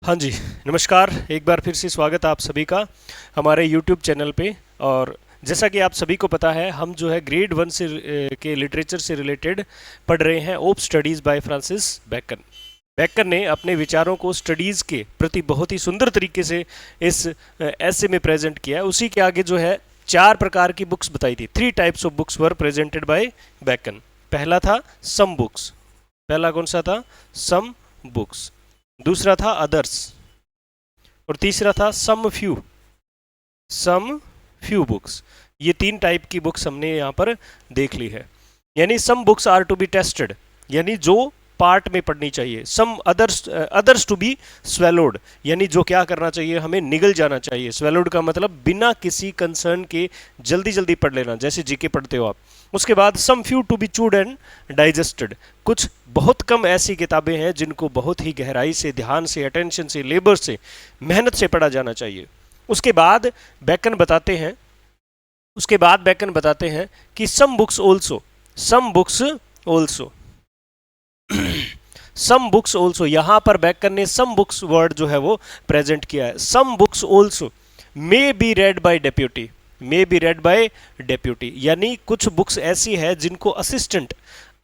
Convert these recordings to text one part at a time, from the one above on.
हाँ जी, नमस्कार। एक बार फिर से स्वागत है आप सभी का हमारे YouTube चैनल पे। और जैसा कि आप सभी को पता है, हम जो है ग्रेड 1 से के लिटरेचर से रिलेटेड पढ़ रहे हैं of studies by Francis Bacon. Bacon ने अपने विचारों को स्टडीज़ के प्रति बहुत ही सुंदर तरीके से इस ऐसे में प्रेजेंट किया है। उसी के आगे जो है 4 प्रकार की बुक्स बताई थी। 3 types of books were presented by Bacon. पहला था सम बुक्स। पहला कौन सा था? Some books. दूसरा था अदर्स और तीसरा था सम फ्यू बुक्स। ये 3 टाइप की बुक्स हमने यहाँ पर देख ली है। यानी some books are to be tested, यानी जो पार्ट में पढ़नी चाहिए। Some others to be swallowed, यानी जो क्या करना चाहिए, हमें निगल जाना चाहिए। स्वेलोड का मतलब बिना किसी कंसर्न के जल्दी जल्दी पढ़ लेना, जैसे जीके पढ़ते हो आप। उसके बाद some few to be chewed and digested, कुछ बहुत कम ऐसी किताबें हैं जिनको बहुत ही गहराई से, ध्यान से, अटेंशन से, लेबर से, मेहनत से पढ़ा जाना चाहिए। उसके बाद बेकन बताते हैं कि सम बुक्स ऑल्सो यहां पर बेकन ने सम बुक्स वर्ड जो है वो प्रेजेंट किया है। Some books also may be read by deputy, यानी कुछ बुक्स ऐसी है जिनको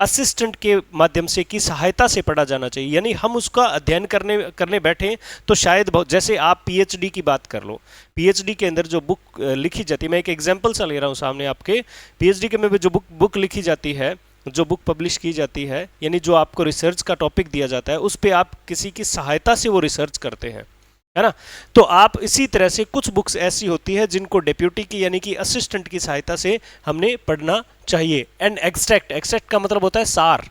असिस्टेंट के माध्यम से की सहायता से पढ़ा जाना चाहिए। यानी हम उसका अध्ययन करने बैठे तो शायद बहुत, जैसे आप पीएचडी की बात कर लो, पीएचडी के अंदर जो बुक लिखी जाती है, मैं एक एग्जांपल सा ले रहा हूँ सामने आपके। पीएचडी के में भी जो बुक लिखी जाती है, जो बुक पब्लिश की जाती है, यानी जो आपको रिसर्च का टॉपिक दिया जाता है, उस पर आप किसी की सहायता से वो रिसर्च करते हैं, है ना। तो आप इसी तरह से कुछ बुक्स ऐसी होती है जिनको डेप्यूटी की यानी कि असिस्टेंट की सहायता से हमने पढ़ना चाहिए। एंड एक्सट्रैक्ट का मतलब होता है सार।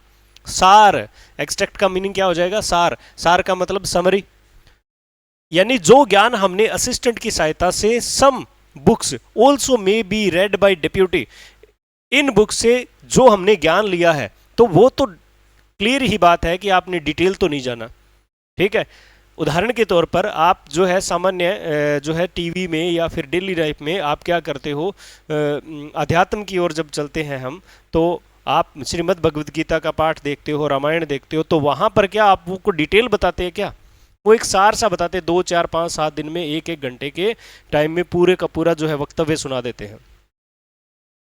एक्सट्रैक्ट का मीनिंग क्या हो जाएगा? सार का मतलब समरी, यानी जो ज्ञान हमने असिस्टेंट की सहायता से, some books also may be read by deputy, इन बुक्स से जो हमने ज्ञान लिया है, तो वो तो क्लियर ही बात है कि आपने डिटेल तो नहीं जाना, ठीक है। उदाहरण के तौर पर आप जो है सामान्य जो है टीवी में या फिर डेली लाइफ में आप क्या करते हो, अध्यात्म की ओर जब चलते हैं हम, तो आप श्रीमद् भगवद गीता का पाठ देखते हो, रामायण देखते हो, तो वहाँ पर क्या आप वो को डिटेल बताते हैं? क्या वो एक सार सा बताते हैं? 2, 4, 5, 7 दिन में 1-1 घंटे के टाइम में पूरे का पूरा जो है वक्तव्य सुना देते हैं।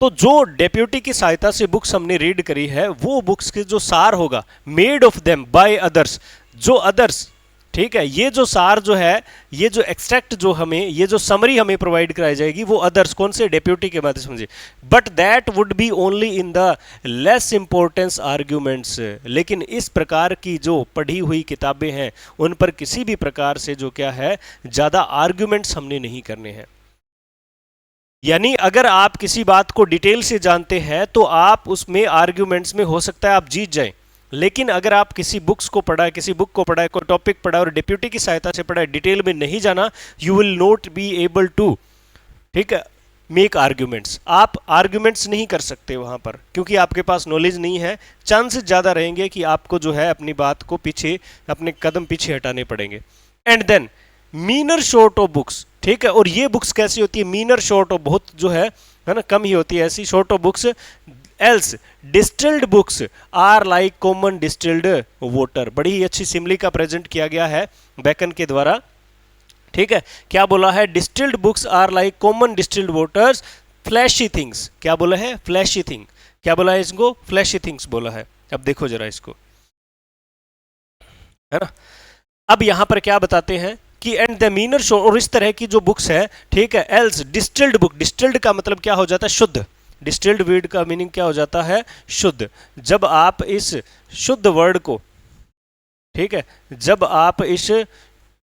तो जो डेप्यूटी की सहायता से बुक्स हमने रीड करी है, वो बुक्स के जो सार होगा, made of them by others, जो अदर्स, ठीक है, ये जो सार जो है, ये जो एक्सट्रैक्ट जो हमें, ये जो समरी हमें प्रोवाइड कराई जाएगी, वो अदर्स कौन से? डेप्यूटी के माध्यम से। But that would be only in the less importance arguments, लेकिन इस प्रकार की जो पढ़ी हुई किताबें हैं, उन पर किसी भी प्रकार से जो क्या है, ज्यादा आर्ग्यूमेंट्स हमने नहीं करने हैं। यानी अगर आप किसी बात को डिटेल से जानते हैं तो आप उसमें आर्ग्यूमेंट्स में हो सकता है आप जीत जाएं, लेकिन अगर आप किसी बुक को पढ़ा है, कोई टॉपिक पढ़ा और डेप्यूटी की सहायता से पढ़ा है, डिटेल में नहीं जाना, you will not be able to, ठीक है, मेक आर्ग्यूमेंट्स। आप आर्ग्यूमेंट्स नहीं कर सकते वहां पर, क्योंकि आपके पास नॉलेज नहीं है। चांसेस ज्यादा रहेंगे कि आपको जो है अपनी बात को पीछे, अपने कदम पीछे हटाने पड़ेंगे। And then meaner sort of books, ठीक है, और ये बुक्स कैसी होती है? मीनर शॉर्ट ऑफ, बहुत जो है ना, कम ही होती है ऐसी short of books. Else distilled books are like common distilled water. बड़ी ही अच्छी सिमली का प्रेजेंट किया गया है बेकन के द्वारा, ठीक है। क्या बोला है? Distilled books are like common distilled waters, flashy things. क्या बोला है? Flashy thing. क्या बोला है इसको? फ्लैशी थिंग्स बोला है। अब देखो जरा इसको, है ना। अब यहां पर क्या बताते हैं कि एंड द मीनर शो, और इस तरह की जो बुक्स है, ठीक है। एल्स डिस्टिल्ड बुक, डिस्टिल्ड का मतलब क्या हो जाता है? शुद्ध। डिस्टिल्ड वर्ड का मीनिंग क्या हो जाता है? शुद्ध। जब आप इस शुद्ध वर्ड को, ठीक है, जब आप इस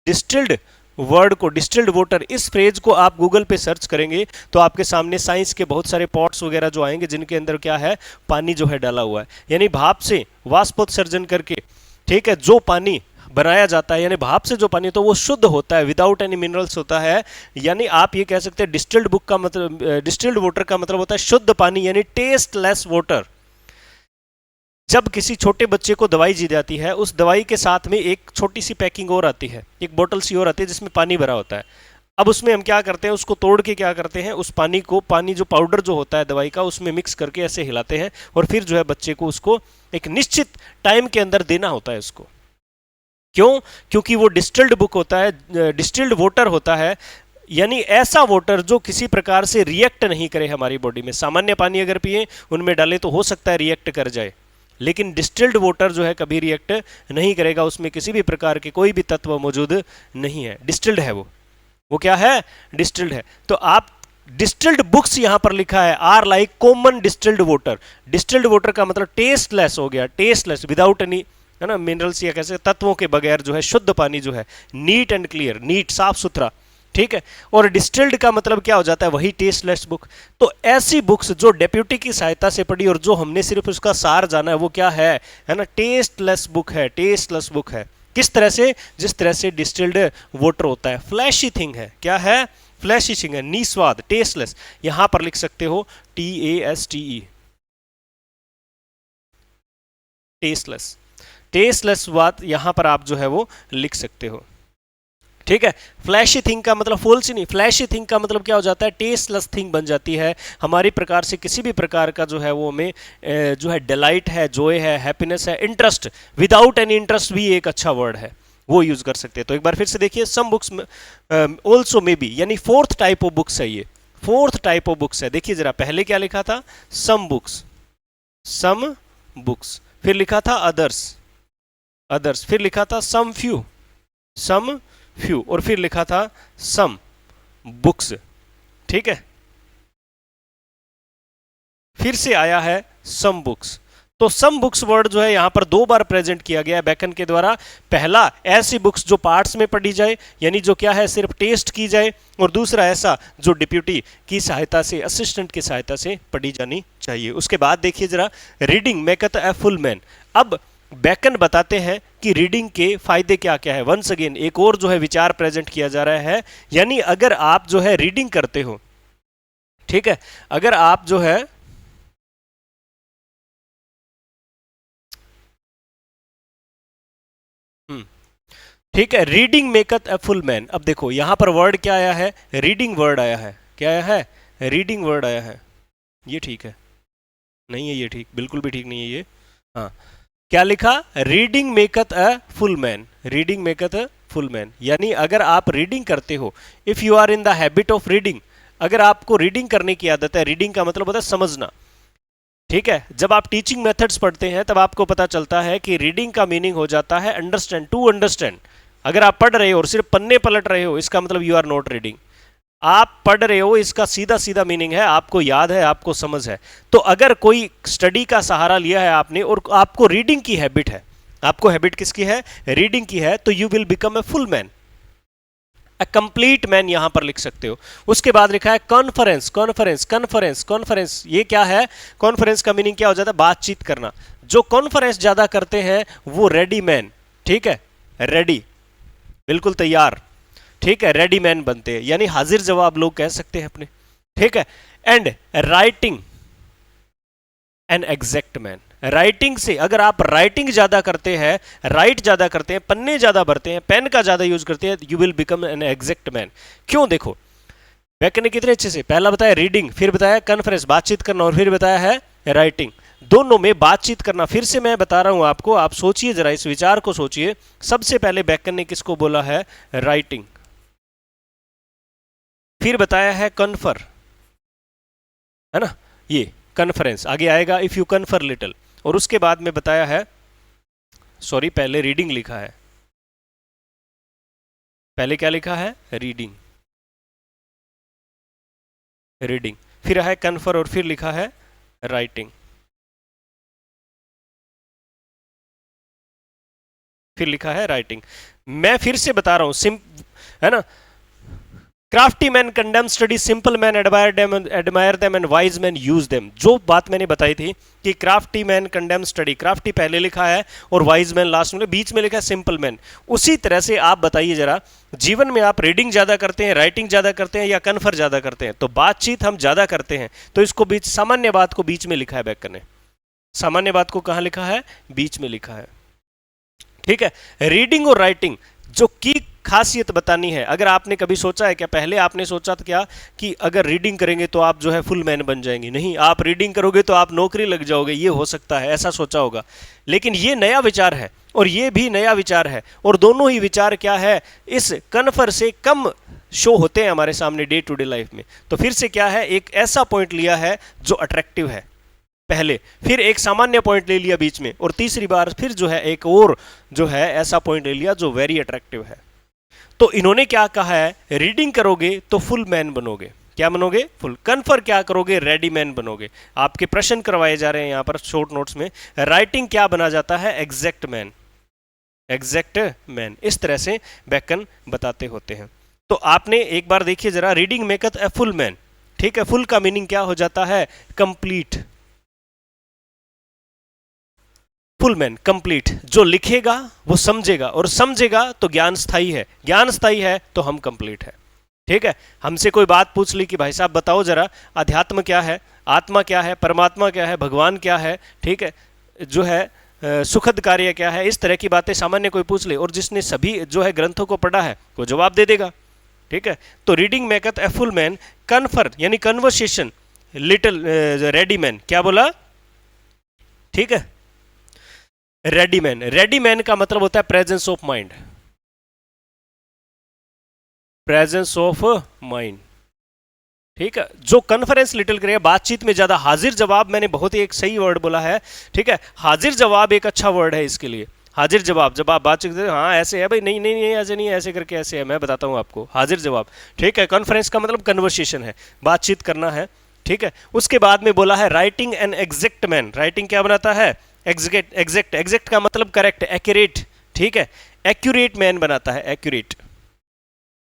डिस्टिल्ड वर्ड को, डिस्टिल्ड वाटर, इस फ्रेज को आप गूगल पे सर्च करेंगे तो आपके सामने साइंस के बहुत सारे पॉट्स वगैरह जो आएंगे जिनके अंदर क्या है? पानी जो है डाला हुआ है। यानी भाप से वाष्पोत्सर्जन करके, ठीक है, जो पानी बनाया जाता है, यानी भाप से जो पानी, तो वो शुद्ध होता है, विदाउट एनी मिनरल्स होता है। यानी आप ये कह सकते हैं डिस्टिल्ड बुक का मतलब, डिस्टिल्ड वाटर का मतलब होता है शुद्ध पानी, यानी टेस्टलेस वाटर। जब किसी छोटे बच्चे को दवाई दी जाती है, उस दवाई के साथ में एक छोटी सी पैकिंग और आती है, एक बोतल सी और आती है जिसमें पानी भरा होता है। अब उसमें हम क्या करते हैं? उसको तोड़ के क्या करते हैं? उस पानी को, पानी जो पाउडर जो होता है दवाई का, उसमें मिक्स करके ऐसे हिलाते हैं, और फिर जो है बच्चे को उसको एक निश्चित टाइम के अंदर देना होता है उसको। क्यों? क्योंकि वो डिस्टिल्ड बुक होता है, डिस्टिल्ड वाटर होता है, यानी ऐसा वाटर जो किसी प्रकार से रिएक्ट नहीं करे हमारी बॉडी में। सामान्य पानी अगर पिए उनमें डाले तो हो सकता है रिएक्ट कर जाए, लेकिन डिस्टिल्ड वाटर जो है कभी रिएक्ट नहीं करेगा, उसमें किसी भी प्रकार के कोई भी तत्व मौजूद नहीं है, डिस्टिल्ड है वो क्या है? डिस्टिल्ड है। तो आप डिस्टिल्ड बुक्स यहां पर लिखा है are like common distilled water. Distilled water का मतलब टेस्टलेस हो गया, टेस्टलेस, विदाउट एनी, है ना, मिनरल्स या कैसे तत्वों के बगैर जो है शुद्ध पानी जो है, नीट एंड क्लियर, नीट साफ सुथरा, ठीक है। और डिस्टिल्ड का मतलब क्या हो जाता है? वही टेस्टलेस बुक। तो ऐसी बुक्स जो डेप्यूटी की सहायता से पढ़ी और जो हमने सिर्फ उसका सार जाना है, वो क्या है ना, टेस्टलेस बुक है, टेस्टलेस बुक है। किस तरह से? जिस तरह से डिस्टिल्ड वाटर होता है, फ्लैशी थिंग है, क्या है? फ्लैशी थिंग है, निस्वाद, टेस्टलेस। यहां पर लिख सकते हो TASTE, टेस्टलेस, टेस्टलेस बात यहां पर आप जो है वो लिख सकते हो, ठीक है। फ्लैशी थिंग का मतलब फॉल्स ही नहीं, फ्लैशी थिंग का मतलब क्या हो जाता है? टेस्टलेस थिंग बन जाती है हमारी प्रकार से, किसी भी प्रकार का जो है वो हमें जो है डिलाइट है, जॉय है, हैप्पीनेस है, इंटरेस्ट, विदाउट एनी इंटरेस्ट भी एक अच्छा वर्ड है, वो यूज कर सकते हैं। तो एक बार फिर से देखिए, some books also may be, यानी फोर्थ टाइप ऑफ बुक्स है ये, फोर्थ टाइप ऑफ बुक्स है। देखिए जरा, पहले क्या लिखा था? सम बुक्स, सम बुक्स, फिर लिखा था अदर्स, अदर्स, फिर लिखा था सम फ्यू, सम फ्यू, और फिर लिखा था सम बुक्स, ठीक है। फिर से आया है सम बुक्स। तो सम बुक्स वर्ड जो है यहां पर दो बार प्रेजेंट किया गया है बैकन के द्वारा। पहला, ऐसी बुक्स जो पार्ट्स में पढ़ी जाए, यानी जो क्या है, सिर्फ टेस्ट की जाए, और दूसरा ऐसा जो डिप्यूटी की सहायता से, असिस्टेंट की सहायता से पढ़ी जानी चाहिए। उसके बाद देखिए जरा, reading maketh a full man. अब बैकन बताते हैं कि रीडिंग के फायदे क्या क्या है। वंस अगेन एक और जो है विचार प्रेजेंट किया जा रहा है, यानी अगर आप जो है रीडिंग करते हो, ठीक है, अगर आप जो है ठीक है, reading maketh a full man. अब देखो यहां पर वर्ड क्या आया है? रीडिंग वर्ड आया है। क्या आया है? रीडिंग वर्ड आया है। ये ठीक है? नहीं है ये ठीक, बिल्कुल भी ठीक नहीं है ये। हाँ, क्या लिखा? Reading maketh a full man, reading maketh a full man, यानी अगर आप रीडिंग करते हो, if you are in the habit of reading, अगर आपको रीडिंग करने की आदत है, रीडिंग का मतलब होता है समझना, ठीक है। जब आप टीचिंग मेथड्स पढ़ते हैं तब आपको पता चलता है कि रीडिंग का मीनिंग हो जाता है अंडरस्टैंड, टू अंडरस्टैंड। अगर आप पढ़ रहे हो और सिर्फ पन्ने पलट रहे हो, इसका मतलब यू आर नॉट रीडिंग। आप पढ़ रहे हो, इसका सीधा सीधा मीनिंग है आपको याद है, आपको समझ है। तो अगर कोई स्टडी का सहारा लिया है आपने और आपको रीडिंग की हैबिट है, आपको हैबिट किसकी है? रीडिंग की है, तो you will become a full man, A complete man यहां पर लिख सकते हो। उसके बाद लिखा है कॉन्फ्रेंस, कॉन्फ्रेंस, कॉन्फ्रेंस, कॉन्फ्रेंस। ये क्या है? कॉन्फ्रेंस का मीनिंग क्या हो जाता है? बातचीत करना। जो कॉन्फ्रेंस ज्यादा करते हैं वो रेडी मैन, ठीक है, रेडी, बिल्कुल तैयार, ठीक है, रेडी मैन बनते हैं, यानी हाजिर जवाब लोग कह सकते हैं अपने, ठीक है। And writing an exact man, writing से, अगर आप राइटिंग ज्यादा करते हैं, राइट ज्यादा करते हैं, पन्ने ज्यादा भरते हैं, पेन का ज्यादा यूज करते हैं, you will become an exact man. क्यों? देखो बैकन ने कितने अच्छे से पहला बताया रीडिंग, फिर बताया कॉन्फ्रेंस, बातचीत करना, और फिर बताया है राइटिंग। दोनों में बातचीत करना। फिर से मैं बता रहा हूं आपको, आप सोचिए जरा, इस विचार को सोचिए। सबसे पहले बैकन ने किसको बोला है? राइटिंग। फिर बताया है कन्फर, है ना, ये कन्फ्रेंस आगे आएगा, इफ यू कन्फर लिटिल। और उसके बाद में बताया है, सॉरी पहले रीडिंग लिखा है, पहले क्या लिखा है? रीडिंग, रीडिंग, फिर है कन्फर, और फिर लिखा है राइटिंग, फिर लिखा है राइटिंग। मैं फिर से बता रहा हूं, है ना, crafty man condemn study, simple man admire them and wise man use them. जो बात मैंने बताई थी कि crafty man condemn study, crafty पहले लिखा है और वाइज मैन लास्ट में, बीच में लिखा है सिंपल मैन। उसी तरह से आप बताइए जरा, जीवन में आप रीडिंग ज्यादा करते हैं, राइटिंग ज्यादा करते हैं, या कन्फर ज्यादा करते हैं? तो बातचीत हम ज्यादा करते हैं, तो इसको बीच, सामान्य बात को बीच में लिखा है बैकन ने, सामान्य बात को कहां लिखा है? बीच में लिखा है, ठीक है। रीडिंग और राइटिंग जो की खासियत बतानी है। अगर आपने कभी सोचा है क्या, पहले आपने सोचा था क्या कि अगर रीडिंग करेंगे तो आप जो है फुल मैन बन जाएंगे? नहीं, आप रीडिंग करोगे तो आप नौकरी लग जाओगे, ये हो सकता है, ऐसा सोचा होगा। लेकिन ये नया विचार है और ये भी नया विचार है, और दोनों ही विचार क्या है, इस कन्फर से कम शो होते हैं हमारे सामने डे टू डे लाइफ में। तो फिर से क्या है, एक ऐसा पॉइंट लिया है जो अट्रैक्टिव है पहले, फिर एक सामान्य पॉइंट ले लिया बीच में, और तीसरी बार फिर जो है एक और जो है ऐसा पॉइंट ले लिया जो वेरी अट्रैक्टिव है। तो इन्होंने क्या कहा है, रीडिंग करोगे तो फुल मैन बनोगे। क्या बनोगे? फुल। कन्फर क्या करोगे? रेडी मैन बनोगे। आपके प्रश्न करवाए जा रहे हैं यहां पर शॉर्ट नोट्स में। राइटिंग क्या बना जाता है? Exact man. एग्जैक्ट मैन, इस तरह से बेकन बताते होते हैं। तो आपने एक बार देखिए जरा, रीडिंग मेकथ ए फुल मैन। ठीक है, फुल का मीनिंग क्या हो जाता है? कंप्लीट। Full man, complete. जो लिखेगा वो समझेगा, और समझेगा तो ज्ञान स्थायी है, ज्ञान स्थायी है तो हम कंप्लीट है। ठीक है, हमसे कोई बात पूछ ली कि भाई साहब बताओ जरा, अध्यात्म क्या है, आत्मा क्या है, परमात्मा क्या है, भगवान क्या है, ठीक है, जो है सुखद कार्य क्या है, इस तरह की बातें सामान्य कोई पूछ ले, और जिसने सभी जो है ग्रंथों को पढ़ा है वो जवाब दे देगा। ठीक है, तो रीडिंग मेकथ ए फुल मैन, कन्फर यानी कन्वर्सेशन लिटिल रेडी मैन। क्या बोला? ठीक है, रेडी मैन। रेडी मैन का मतलब होता है presence of mind, presence of mind. ठीक है, जो कन्फ्रेंस लिटिल करेगा, बातचीत में ज्यादा हाजिर जवाब, मैंने बहुत ही एक सही वर्ड बोला है। ठीक है, हाजिर जवाब एक अच्छा वर्ड है इसके लिए। हाजिर जवाब, जब आप बातचीत करते, हाँ ऐसे है भाई, नहीं नहीं नहीं ऐसे नहीं है, ऐसे करके ऐसे है, मैं बताता हूँ आपको, हाजिर जवाब। ठीक है, कॉन्फ्रेंस का मतलब कन्वर्सेशन है, बातचीत करना है। ठीक है, उसके बाद में बोला है writing an exact man. Writing क्या बनाता है? एग्जैक्ट। एग्जैक्ट, एग्जैक्ट का मतलब करेक्ट, एक्यूरेट। ठीक है, एक्यूरेट मैन बनाता है, एक्यूरेट।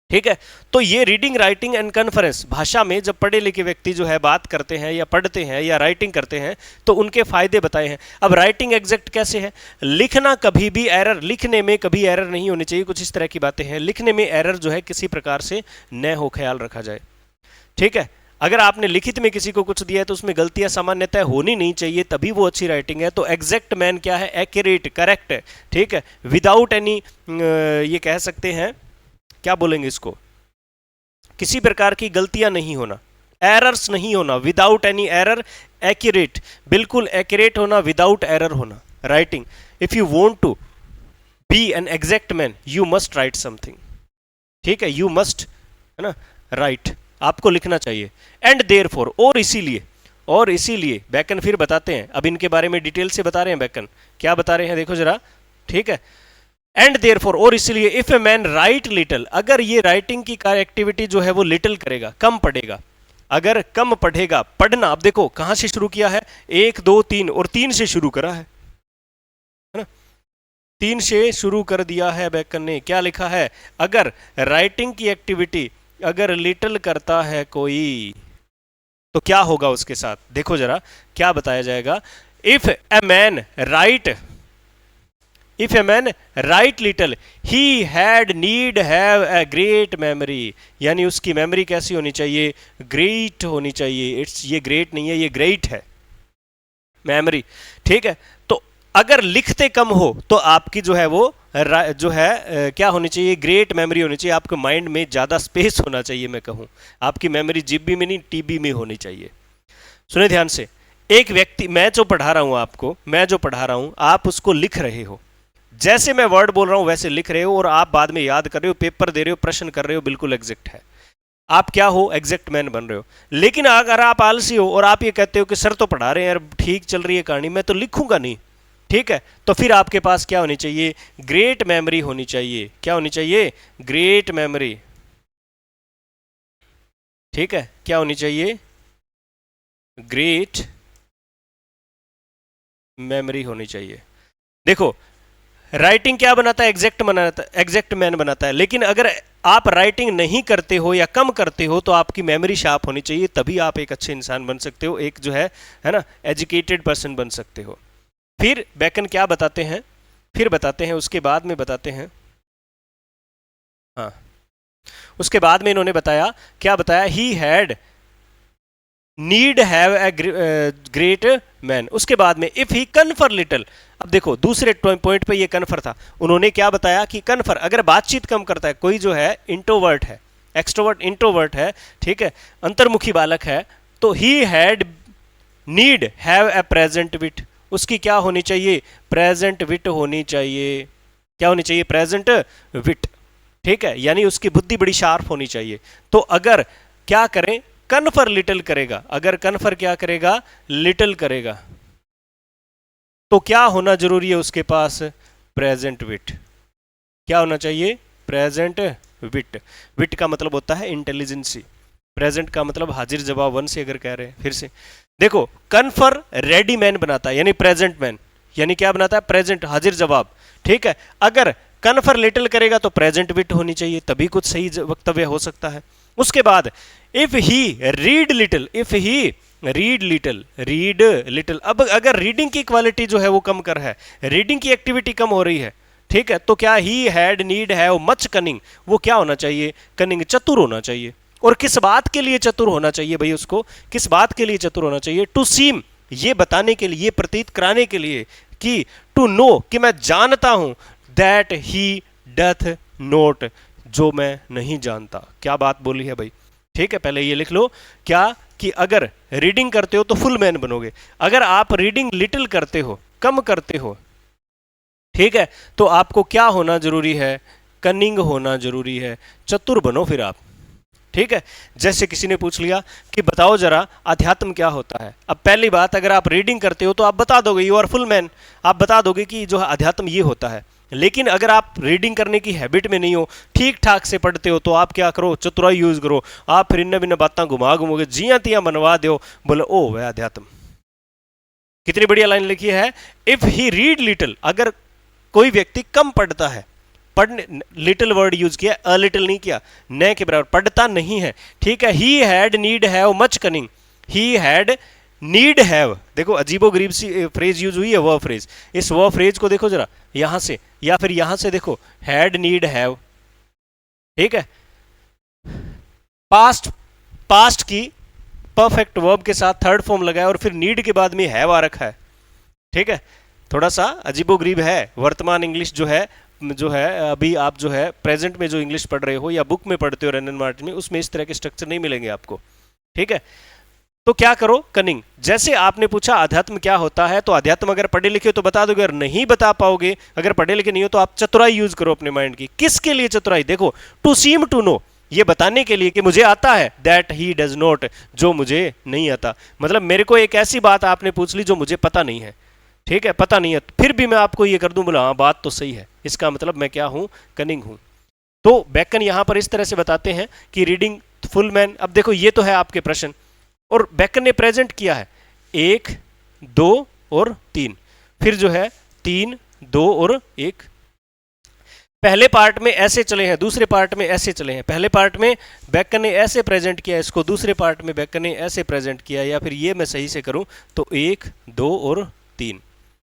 ठीक है, तो ये रीडिंग, राइटिंग एंड कन्फ्रेंस, भाषा में जब पढ़े लिखे व्यक्ति जो है बात करते हैं या पढ़ते हैं या राइटिंग करते हैं तो उनके फायदे बताए हैं। अब राइटिंग एग्जैक्ट कैसे है? लिखना कभी भी एरर, लिखने में कभी एरर नहीं होनी चाहिए, कुछ इस तरह की बातें हैं। लिखने में एरर जो है किसी प्रकार से न हो, ख्याल रखा जाए। ठीक है, अगर आपने लिखित में किसी को कुछ दिया है तो उसमें गलतियां सामान्यतः होनी नहीं चाहिए, तभी वो अच्छी राइटिंग है। तो एग्जैक्ट मैन क्या है? Accurate, correct. ठीक है, विदाउट एनी, ये कह सकते हैं, क्या बोलेंगे इसको, किसी प्रकार की गलतियां नहीं होना, एरर्स नहीं होना, विदाउट एनी एरर, एक्यूरेट, बिल्कुल एक्यूरेट होना, विदाउट एरर होना, writing. If you want to be an exact man you must write something. ठीक है, यू मस्ट, है ना, राइट, आपको लिखना चाहिए। एंड देयरफॉर, और इसीलिए बेकन फिर बताते हैं, अब इनके बारे में डिटेल से बता रहे हैं बेकन, क्या बता रहे हैं देखो जरा। ठीक है, एंड देयरफॉर, और इसलिए, if a man right little, अगर ये राइटिंग की एक्टिविटी जो है वो लिटिल करेगा, कम पढ़ेगा, अगर कम पढ़ेगा, पढ़ना, अब देखो कहां से शुरू किया है, 1 2 3, और 3 से शुरू करा है ना, 3 से शुरू कर दिया है बेकन ने। क्या लिखा है? अगर राइटिंग की एक्टिविटी अगर लिटिल करता है कोई तो क्या होगा उसके साथ, देखो जरा क्या बताया जाएगा। If a man right, if a man right little he had need have a great memory, यानी उसकी मेमोरी कैसी होनी चाहिए? ग्रेट होनी चाहिए। इट्स, ये ग्रेट नहीं है, ये ग्रेट है, मेमोरी। ठीक है, तो अगर लिखते कम हो तो आपकी जो है वो जो है क्या होनी चाहिए? ग्रेट मेमोरी होनी चाहिए, आपके माइंड में ज्यादा स्पेस होना चाहिए। मैं कहूं आपकी मेमोरी जीबी में नहीं टीबी में होनी चाहिए। सुने ध्यान से, एक व्यक्ति, मैं जो पढ़ा रहा हूं आपको, मैं जो पढ़ा रहा हूं, आप उसको लिख रहे हो, जैसे मैं वर्ड बोल रहा हूं वैसे लिख रहे हो, और आप बाद में याद कर रहे हो, पेपर दे रहे हो, प्रश्न कर रहे हो, बिल्कुल एग्जैक्ट है। आप क्या हो? एग्जैक्ट मैन बन रहे हो। लेकिन अगर आप आलसी हो और आप ये कहते हो कि सर तो पढ़ा रहे हैं यार, ठीक चल रही है कहानी, मैं तो लिखूंगा नहीं, ठीक है, तो फिर आपके पास क्या होनी चाहिए? ग्रेट मेमोरी होनी चाहिए। क्या होनी चाहिए? Great memory. ठीक है, क्या होनी चाहिए? ग्रेट मेमोरी होनी चाहिए। देखो, राइटिंग क्या बनाता है? एग्जैक्ट बनाता है, एग्जैक्ट मैन बनाता है। लेकिन अगर आप राइटिंग नहीं करते हो या कम करते हो तो आपकी मेमोरी शार्प होनी चाहिए, तभी आप एक अच्छे इंसान बन सकते हो, एक जो है ना, एजुकेटेड पर्सन बन सकते हो। फिर बेकन क्या बताते हैं? फिर बताते हैं, उसके बाद में बताते हैं, हाँ, उसके बाद में इन्होंने बताया, क्या बताया? ही had need have a great man. उसके बाद में इफ ही कन्फर लिटिल, अब देखो दूसरे पॉइंट पे ये कन्फर था, उन्होंने क्या बताया कि कन्फर अगर बातचीत कम करता है, कोई जो है इंट्रोवर्ट है, एक्सट्रोवर्ट इंट्रोवर्ट है, ठीक है, अंतर्मुखी बालक है, तो he had need have a present wit, उसकी क्या होनी चाहिए, प्रेजेंट विट होनी चाहिए, क्या होनी चाहिए, प्रेजेंट विट, ठीक है, यानी उसकी बुद्धि बड़ी शार्प होनी चाहिए। तो अगर क्या करें, कन्फर लिटिल करेगा, अगर कन्फर क्या करेगा, लिटिल करेगा, तो क्या होना जरूरी है उसके पास, प्रेजेंट विट, क्या होना चाहिए, प्रेजेंट विट। विट का मतलब होता है इंटेलिजेंसी, प्रेजेंट का मतलब हाजिर जवाब, वन से अगर कह रहे हैं, फिर से देखो, कन्फर रेडी मैन बनाता है, यानी प्रेजेंट मैन, यानी क्या बनाता है, प्रेजेंट, हाजिर जवाब, ठीक है। अगर कन्फर लिटिल करेगा तो प्रेजेंट विट होनी चाहिए, तभी कुछ सही वक्तव्य हो सकता है। उसके बाद if he read little, if he read little, read little, अब अगर रीडिंग की क्वालिटी जो है वो कम कर है, रीडिंग की एक्टिविटी कम हो रही है, ठीक है, तो क्या ही had need have much cunning, वो क्या होना चाहिए, कनिंग, चतुर होना चाहिए। और किस बात के लिए चतुर होना चाहिए भाई, उसको किस बात के लिए चतुर होना चाहिए, टू सीम, ये बताने के लिए, ये प्रतीत कराने के लिए कि टू नो, कि मैं जानता हूं, दैट ही डथ नोट, जो मैं नहीं जानता। क्या बात बोली है भाई, ठीक है, पहले ये लिख लो क्या, कि अगर रीडिंग करते हो तो फुल मैन बनोगे, अगर आप रीडिंग लिटिल करते हो, कम करते हो, ठीक है, तो आपको क्या होना जरूरी है, कनिंग होना जरूरी है, चतुर बनो फिर आप, ठीक है। जैसे किसी ने पूछ लिया कि बताओ जरा अध्यात्म क्या होता है, अब पहली बात, अगर आप रीडिंग करते हो तो आप बता दोगे, यू आर फुल मैन, आप बता दोगे कि जो अध्यात्म ये होता है। लेकिन अगर आप रीडिंग करने की हैबिट में नहीं हो, ठीक ठाक से पढ़ते हो, तो आप क्या करो, चतुराई यूज करो, आप फिर इन्न बिन्न बातें घुमा घुमोगे, जिया तिया बनवा दो, बोले ओ वह अध्यात्म। कितनी बढ़िया लाइन लिखी है, इफ ही रीड लिटिल, अगर कोई व्यक्ति कम पढ़ता है, पढ़ने, लिटिल वर्ड यूज किया, अ लिटिल नहीं किया, न के बराबर, पढ़ता नहीं है, ठीक है। ही had need have much cunning, he had need have, देखो अजीबो गरीब सी फ्रेज यूज हुई है, वह फ्रेज, इस वह फ्रेज को देखो जरा यहां से, या फिर यहां से देखो, हैड नीड हैव, ठीक है, पास्ट, पास्ट की परफेक्ट वर्ब के साथ थर्ड फॉर्म लगाया और फिर नीड के बाद में हैव आ रखा है, ठीक है, थोड़ा सा अजीबोगरीब है। वर्तमान इंग्लिश जो है अभी आप जो है प्रेजेंट में जो इंग्लिश पढ़ रहे हो या बुक में पढ़ते हो रैनन मार्टिन में, उसमें इस तरह के स्ट्रक्चर नहीं मिलेंगे आपको, ठीक है। तो क्या करो, कनिंग, जैसे आपने पूछा अध्यात्म क्या होता है, तो अध्यात्म अगर पढ़े लिखे हो तो बता दोगे, अगर नहीं बता पाओगे, अगर पढ़े लिखे नहीं हो तो आप चतुराई यूज करो अपने माइंड की। किसके लिए चतुराई, देखो, टू सीम टू नो, ये बताने के लिए कि मुझे आता है, दैट ही डज नॉट, जो मुझे नहीं आता, मतलब मेरे को एक ऐसी बात आपने पूछ ली जो मुझे पता नहीं है, ठीक है, पता नहीं है, फिर भी मैं आपको ये कर दूं, बोला हाँ बात तो सही है, इसका मतलब मैं क्या हूं, कनिंग हूं। तो बेकन यहां पर इस तरह से बताते हैं कि रीडिंग फुल मैन। अब देखो ये तो है आपके प्रश्न, और बेकन ने प्रेजेंट किया है 1 2 और 3, फिर जो है 3 2 और 1, पहले पार्ट में ऐसे चले हैं, दूसरे पार्ट में ऐसे चले हैं, पहले पार्ट में बेकन ने ऐसे प्रेजेंट किया इसको, दूसरे पार्ट में बेकन ने ऐसे प्रेजेंट किया, या फिर ये मैं सही से करूं तो 1 2 और 3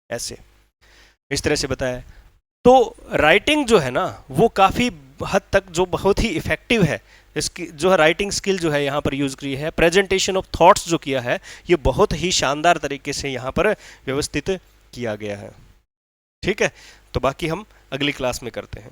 ऐसे, इस तरह से बताया। तो राइटिंग जो है ना वो काफ़ी हद तक जो बहुत ही इफेक्टिव है, इसकी जो है राइटिंग स्किल जो है यहाँ पर यूज़ की है, प्रेजेंटेशन ऑफ थॉट्स जो किया है, ये बहुत ही शानदार तरीके से यहाँ पर व्यवस्थित किया गया है, ठीक है। तो बाकी हम अगली क्लास में करते हैं।